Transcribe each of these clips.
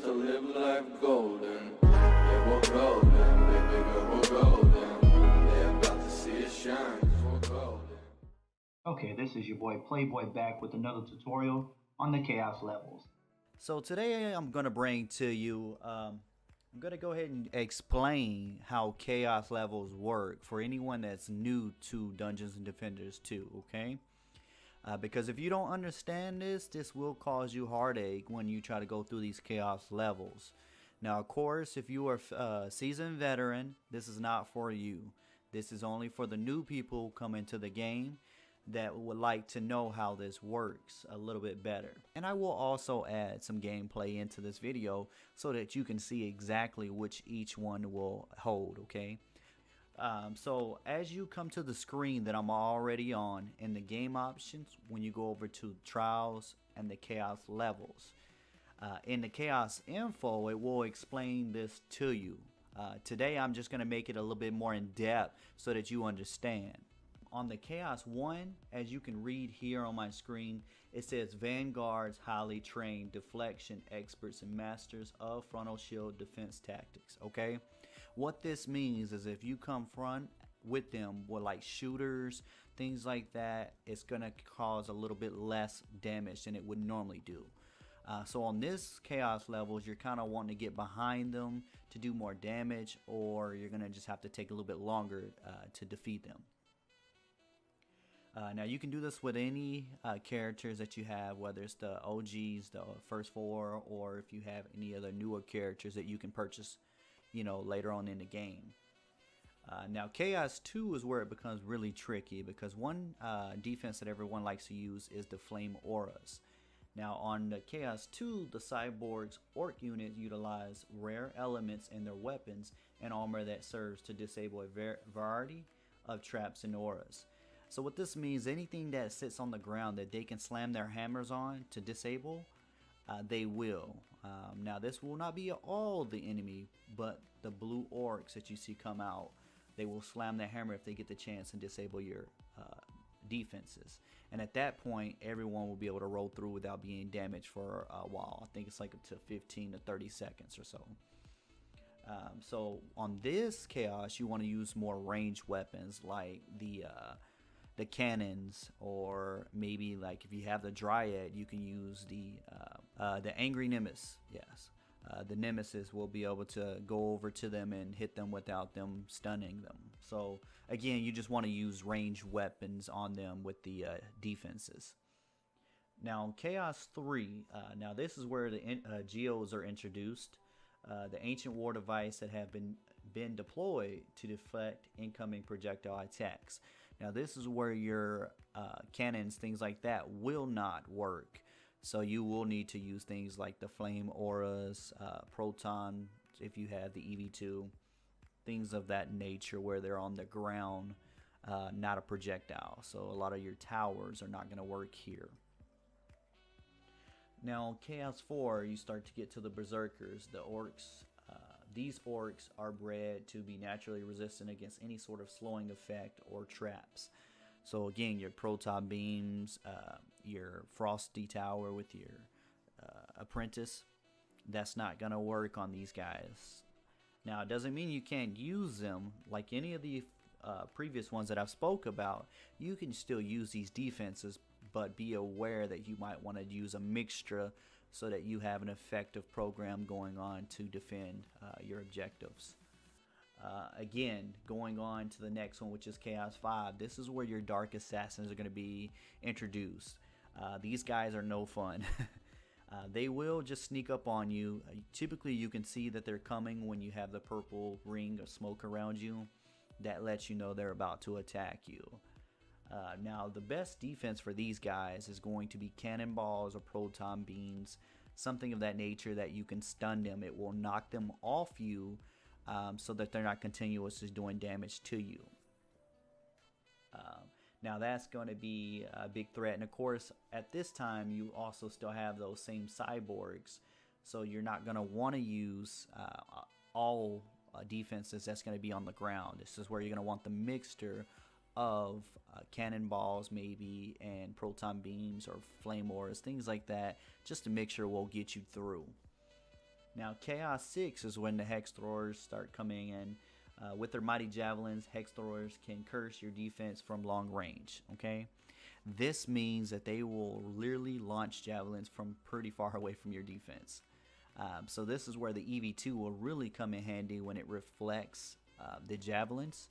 to live life golden. Yeah, we're golden, baby girl, we're golden. They're about to see us shine, 'cause we're golden. Okay, this is your boy PlayBoi back with another tutorial on the chaos levels. So today I'm going to bring to you, I'm going to go ahead and explain how chaos levels work for anyone that's new to Dungeons and Defenders 2, okay? Because if you don't understand this will cause you heartache when you try to go through these chaos levels. Now, of course, if you are a seasoned veteran, this is not for you. This is only for the new people coming to the game that would like to know how this works a little bit better. And I will also add some gameplay into this video so that you can see exactly which each one will hold, okay? So as you come to the screen that I'm already on, in the game options, when you go over to trials and the chaos levels, in the chaos info, it will explain this to you. Today I'm just going to make it a little bit more in depth so that you understand. On the Chaos 1, as you can read here on my screen, it says Vanguard's highly trained deflection experts and masters of frontal shield defense tactics, okay? What this means is if you come front with them with like shooters, things like that, it's gonna cause a little bit less damage than it would normally do. So on this chaos levels, you're kind of wanting to get behind them to do more damage, or you're gonna just have to take a little bit longer to defeat them. Now you can do this with any characters that you have, whether it's the OGs, the first 4, or if you have any other newer characters that you can purchase, you know, later on in the game. Now Chaos 2 is where it becomes really tricky, because one defense that everyone likes to use is the flame auras. Now on the Chaos 2, the Cyborg's orc units utilize rare elements in their weapons and armor that serves to disable a variety of traps and auras. So what this means, anything that sits on the ground that they can slam their hammers on to disable, they will. Now this will not be all the enemy, but the blue orcs that you see come out, they will slam their hammer if they get the chance and disable your defenses. And at that point, everyone will be able to roll through without being damaged for a while. I think it's like up to 15 to 30 seconds or so. So on this chaos, you want to use more ranged weapons like the cannons, or maybe like if you have the Dryad, you can use the Angry Nemesis. Yes, the Nemesis will be able to go over to them and hit them without them stunning them. So again, you just want to use ranged weapons on them with the defenses. Now Chaos 3, now this is where the Geos are introduced. The ancient war device that have been deployed to deflect incoming projectile attacks. Now this is where your cannons, things like that, will not work. So you will need to use things like the flame auras, proton, if you have the EV2, things of that nature where they're on the ground, not a projectile. So a lot of your towers are not going to work here. Now Chaos 4, you start to get to the Berserkers, the orcs. These orcs are bred to be naturally resistant against any sort of slowing effect or traps. So again, your proton beams, your frosty tower with your apprentice, that's not gonna work on these guys. Now it doesn't mean you can't use them like any of the previous ones that I've spoke about. You can still use these defenses, but be aware that you might want to use a mixture so that you have an effective program going on to defend your objectives. Again, going on to the next one, which is Chaos 5, this is where your Dark Assassins are going to be introduced. These guys are no fun. They will just sneak up on you. Typically you can see that they're coming when you have the purple ring of smoke around you. That lets you know they're about to attack you. Now the best defense for these guys is going to be cannonballs or proton beams, something of that nature that you can stun them. It will knock them off you so that they're not continuously doing damage to you. Now that's going to be a big threat, and of course at this time you also still have those same cyborgs, so you're not going to want to use all defenses that's going to be on the ground. This is where you're going to want the mixture of cannonballs maybe and proton beams or flame auras, things like that, just to make sure we'll get you through. Now Chaos 6 is when the Hex Throwers start coming in. With their mighty javelins, Hex Throwers can curse your defense from long range. Okay, this means that they will literally launch javelins from pretty far away from your defense. So this is where the EV2 will really come in handy when it reflects the javelins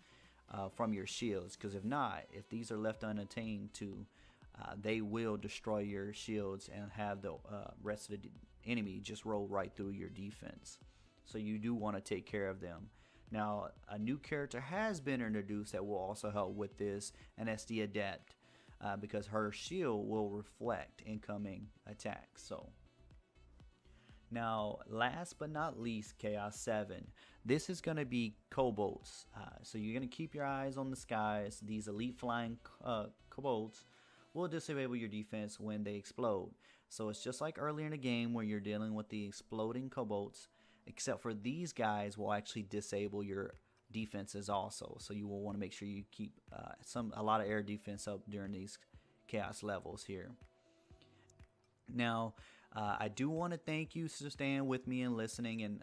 from your shields, because if not, if these are left unattained to, they will destroy your shields and have the rest of the enemy just roll right through your defense. So you do want to take care of them. Now a new character has been introduced that will also help with this, and that's the Adept, because her shield will reflect incoming attacks. So now, last but not least, Chaos 7. This is going to be kobolds. So you're going to keep your eyes on the skies. These elite flying kobolds will disable your defense when they explode. So it's just like earlier in the game where you're dealing with the exploding kobolds, except for these guys will actually disable your defenses also. So you will want to make sure you keep a lot of air defense up during these chaos levels here. Now, I do want to thank you for staying with me and listening, and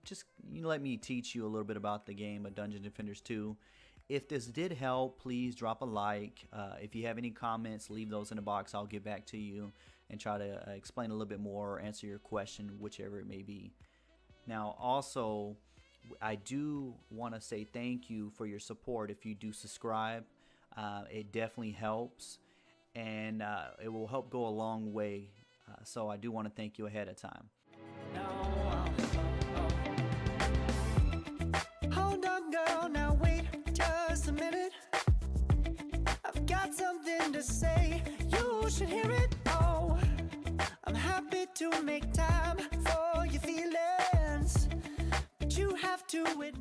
just let me teach you a little bit about the game of Dungeon Defenders 2. If this did help, please drop a like. If you have any comments, leave those in the box. I'll get back to you and try to explain a little bit more or answer your question, whichever it may be. Now, also, I do want to say thank you for your support. If you do subscribe, it definitely helps, and it will help go a long way. So I do want to thank you ahead of time. Hold on, girl, now wait just a minute. I've got something to say, you should hear it. Oh, I'm happy to make time for your feelings, but you have to admit